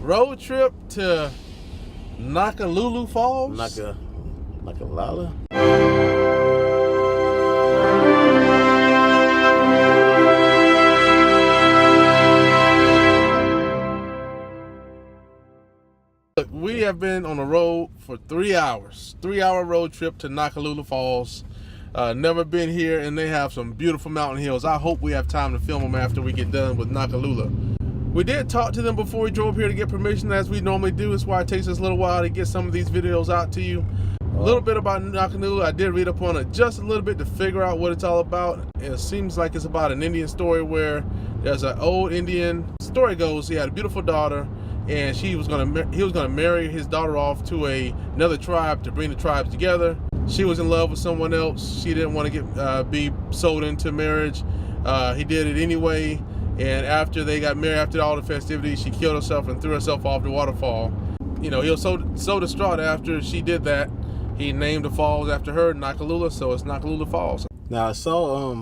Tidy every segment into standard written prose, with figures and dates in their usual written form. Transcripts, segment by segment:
Road trip to Noccalula Falls. Noccalula. Look, we have been on the road for 3 hours. 3-hour road trip to Noccalula Falls. Never been here, and they have some beautiful mountain hills. I hope we have time to film them after we get done with Noccalula. We did talk to them before we drove here to get permission, as we normally do. That's why it takes us a little while to get some of these videos out to you. A little bit about Noccalula. I did read up on it just a little bit to figure out what it's all about. It seems like it's about an Indian story where there's an old Indian. Story goes, he had a beautiful daughter, and he was gonna marry his daughter off to another tribe to bring the tribes together. She was in love with someone else. She didn't want to be sold into marriage. He did it anyway. And after they got married, after all the festivities, she killed herself and threw herself off the waterfall. You know, he was so distraught after she did that, he named the falls after her, Noccalula, so it's Noccalula Falls. Now, I saw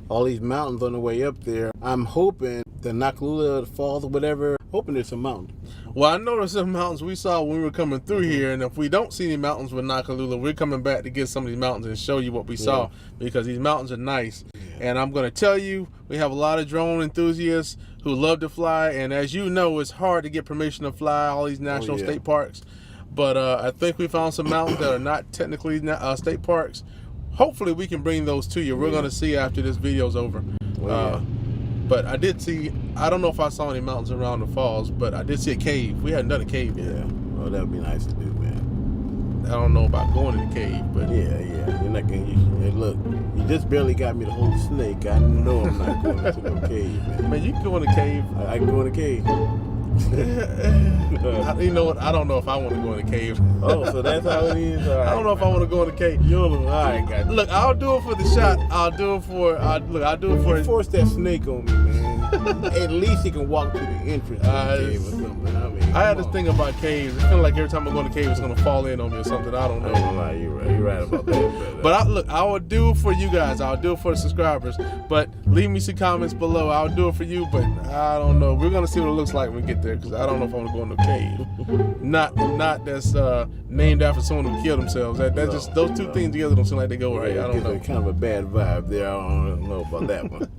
all these mountains on the way up there. I'm hoping the Noccalula Falls or whatever, hoping there's some mountains. Well, I know there's some mountains we saw when we were coming through here, and if we don't see any mountains with Noccalula, we're coming back to get some of these mountains and show you what we saw, because these mountains are nice. And I'm going to tell you, we have a lot of drone enthusiasts who love to fly, and as you know, it's hard to get permission to fly all these national state parks. But I think we found some mountains that are not technically state parks. Hopefully we can bring those to you. We're going to see after this video's over. But I did see, I don't know if I saw any mountains around the falls, but I did see a cave. We hadn't done a cave yet. Yeah, well, that would be nice to do, man. I don't know about going in the cave, but yeah. You're not gonna. Look, you just barely got me to hold the snake. I know I'm not going into no cave, man. Man, you can go in the cave. I can go in the cave. You know what? I don't know if I want to go in the cave. Oh, so that's how it is. All right, I don't know if I want to go in the cave. All right, got you. Look, I'll do it for the shot. I'll do it for. I'll do it for. You force that snake on me, man. At least he can walk to the entrance of the cave or something. I mean, I had this thing about caves. I feel like every time I go in the cave, it's gonna fall in on me or something. I don't know. You're right. You're right about that. But look, I will do it for you guys. I'll do it for the subscribers. But leave me some comments below. I'll do it for you, but I don't know. We're gonna see what it looks like when we get there, because I don't know if I want to go in the cave. Not that's named after someone who killed themselves. Just those two things together don't seem like they go right. I don't know. Kind of a bad vibe there. I don't know about that one.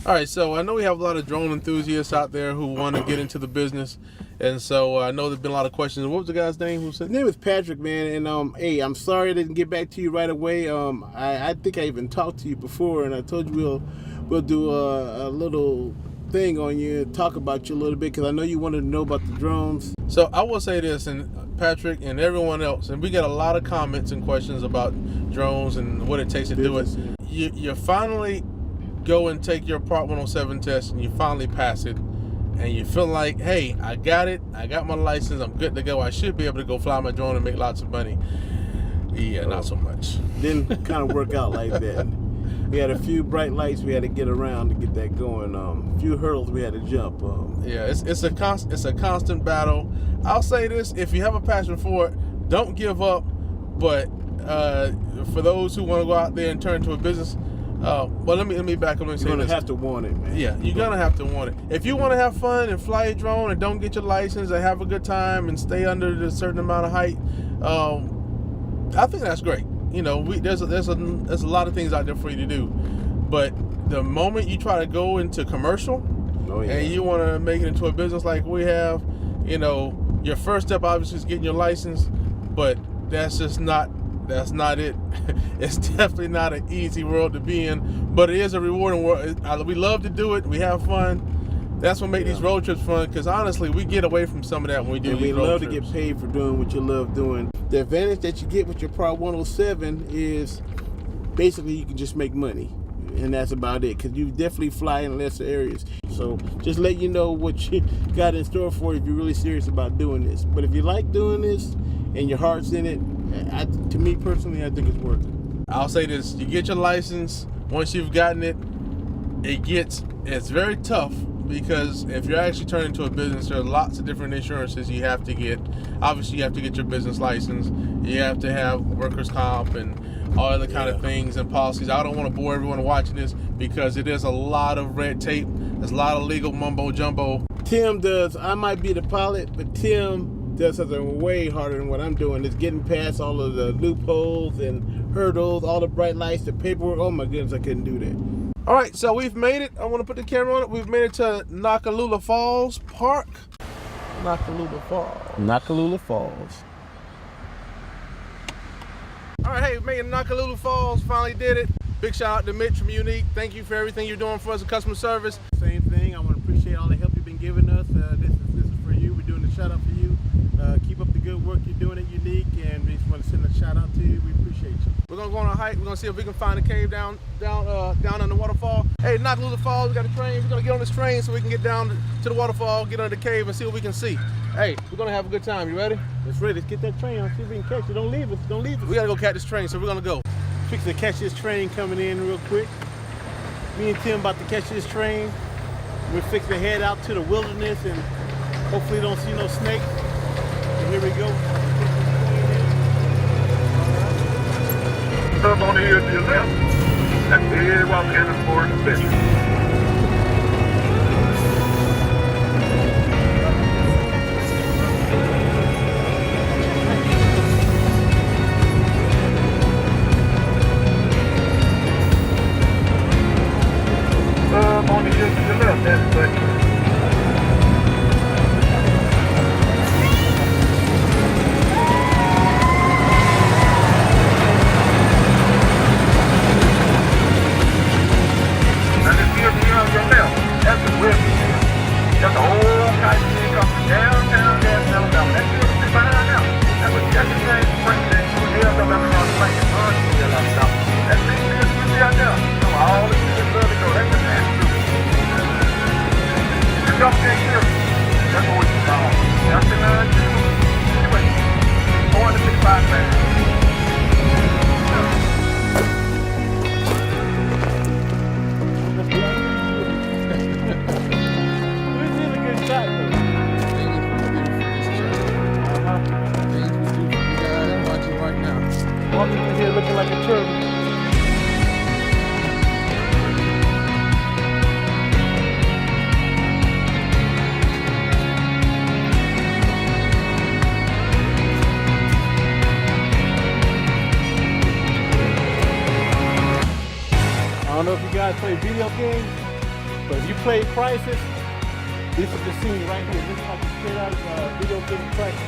All right, so I know we have a lot of drone enthusiasts out there who want to get into the business, and so I know there's been a lot of questions. What was the guy's name who said? His name is Patrick, man, and hey, I'm sorry I didn't get back to you right away. I think I even talked to you before, and I told you we'll do a little thing on you and talk about you a little bit, because I know you wanted to know about the drones. So I will say this, and Patrick and everyone else, and we get a lot of comments and questions about drones and what it takes to do it. You finally go and take your Part 107 test, and you finally pass it, and you feel like, hey, I got it, I got my license, I'm good to go, I should be able to go fly my drone and make lots of money. Yeah, not so much. Didn't kind of work out like that. We had a few bright lights we had to get around to get that going. A few hurdles we had to jump. Yeah, it's a constant battle. I'll say this: if you have a passion for it, don't give up. But for those who want to go out there and turn to a business, well, let me back up and say you're this. gonna have to want it, man. Yeah, you're gonna have to want it. If you want to have fun and fly a drone and don't get your license and have a good time and stay under a certain amount of height, I think that's great. You know, there's a lot of things out there for you to do, but the moment you try to go into commercial and you want to make it into a business like we have, you know, your first step obviously is getting your license, but that's not it. It's definitely not an easy world to be in, but it is a rewarding world. We love to do it. We have fun. That's what makes these road trips fun, because honestly, we get away from some of that when we do these road trips. We love to get paid for doing what you love doing. The advantage that you get with your Part 107 is basically you can just make money, and that's about it, because you definitely fly in lesser areas. So just let you know what you got in store for you if you're really serious about doing this. But if you like doing this and your heart's in it, to me personally, I think it's worth it. I'll say this: you get your license. Once you've gotten it, it's very tough, because if you're actually turning into a business, there are lots of different insurances you have to get. Obviously, you have to get your business license. You have to have workers' comp and all other kind of things and policies. I don't want to bore everyone watching this, because it is a lot of red tape. There's a lot of legal mumbo jumbo. Tim does, I might be the pilot, but Tim does something way harder than what I'm doing. It's getting past all of the loopholes and hurdles, all the bright lights, the paperwork. Oh my goodness, I couldn't do that. All right, so we've made it. I want to put the camera on it. We've made it to Noccalula Falls Park. Noccalula Falls. Noccalula Falls. All right, hey, we made it to Noccalula Falls. Finally did it. Big shout out to Mitch from Unique. Thank you for everything you're doing for us in customer service. Same thing. I want to appreciate all the help you've been giving us. This is for you. We're doing a shout out for you. Keep up the good work you're doing at Unique, and we just want to send a shout out to you. We appreciate you. We're gonna go on a hike. We're gonna see if we can find a cave down on the waterfall. Hey, Noccalula Falls. We got a train. We're gonna get on this train so we can get down to the waterfall, get under the cave, and see what we can see. Hey, we're gonna have a good time. You ready? Let's ready. Let's get that train on. See if we can catch it. Don't leave us. Don't leave us. We gotta go catch this train, so we're gonna go. Fix to catch this train coming in real quick. Me and Tim about to catch this train. We're fixing to head out to the wilderness and hopefully don't see no snake. So here we go. Up on the hill to your left. That's the walk in for adventure. On the hill to your left, that's the got the whole kite thing coming downtown Gadsden, Alabama. That's what you're finding out. That's what Gadsden brings in. We're up on the plane. That's the thing you see out there. Come on, all the kids love to go. That's the man. You jump in here. That's what you call. That's the 465 man. Walking through here looking like a turtle. I don't know if you guys play video games, but if you play Crisis, this is the scene right here. This is like a straight out video game Crisis.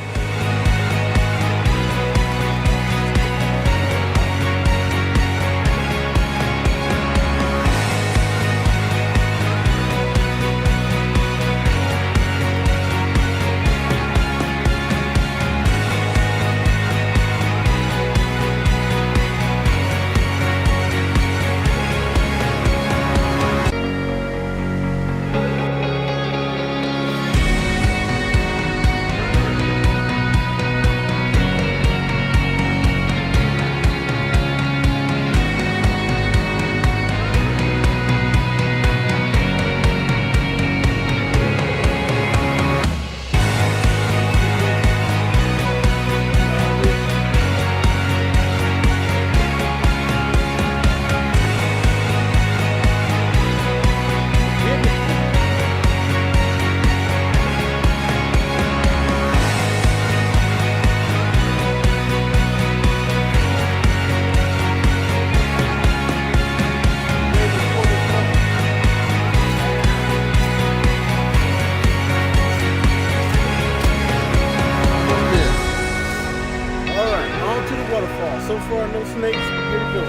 So far, no snakes. Here we go.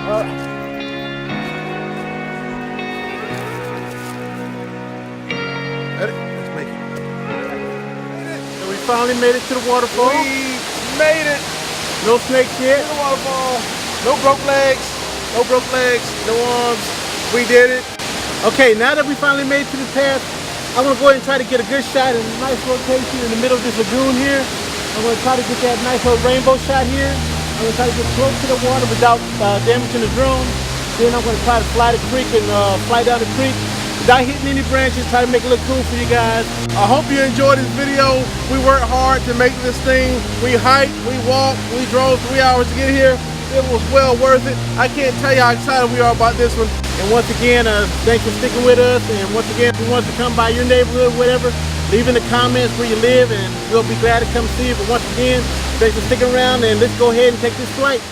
All right. Ready? Let's make it. So we finally made it to the waterfall. We made it No snakes yet. to the waterfall. No broke legs. No broke legs. No arms. We did it. Okay, now that we finally made it to the path, I'm gonna go ahead and try to get a good shot in a nice location in the middle of this lagoon here. I'm gonna try to get that nice little rainbow shot here. I'm gonna try to get close to the water without damaging the drone. Then I'm gonna try to fly the creek and fly down the creek without hitting any branches, try to make it look cool for you guys. I hope you enjoyed this video. We worked hard to make this thing. We hiked, we walked, we drove 3 hours to get here. It was well worth it. I can't tell you how excited we are about this one. And once again, thanks for sticking with us. And once again, if you want to come by your neighborhood, whatever, leave in the comments where you live, and we'll be glad to come see you. But once again, thanks for sticking around, and let's go ahead and take this flight.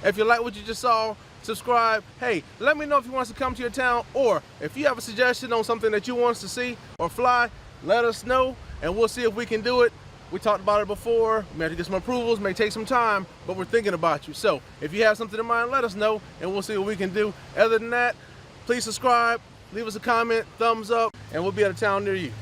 If you like what you just saw, subscribe. Hey, let me know if you want us to come to your town, or if you have a suggestion on something that you want us to see or fly, let us know and we'll see if we can do it. We talked about it before. We may have to get some approvals, may take some time, but we're thinking about you. So if you have something in mind, let us know and we'll see what we can do. Other than that, please subscribe, leave us a comment, thumbs up, and we'll be at a town near you.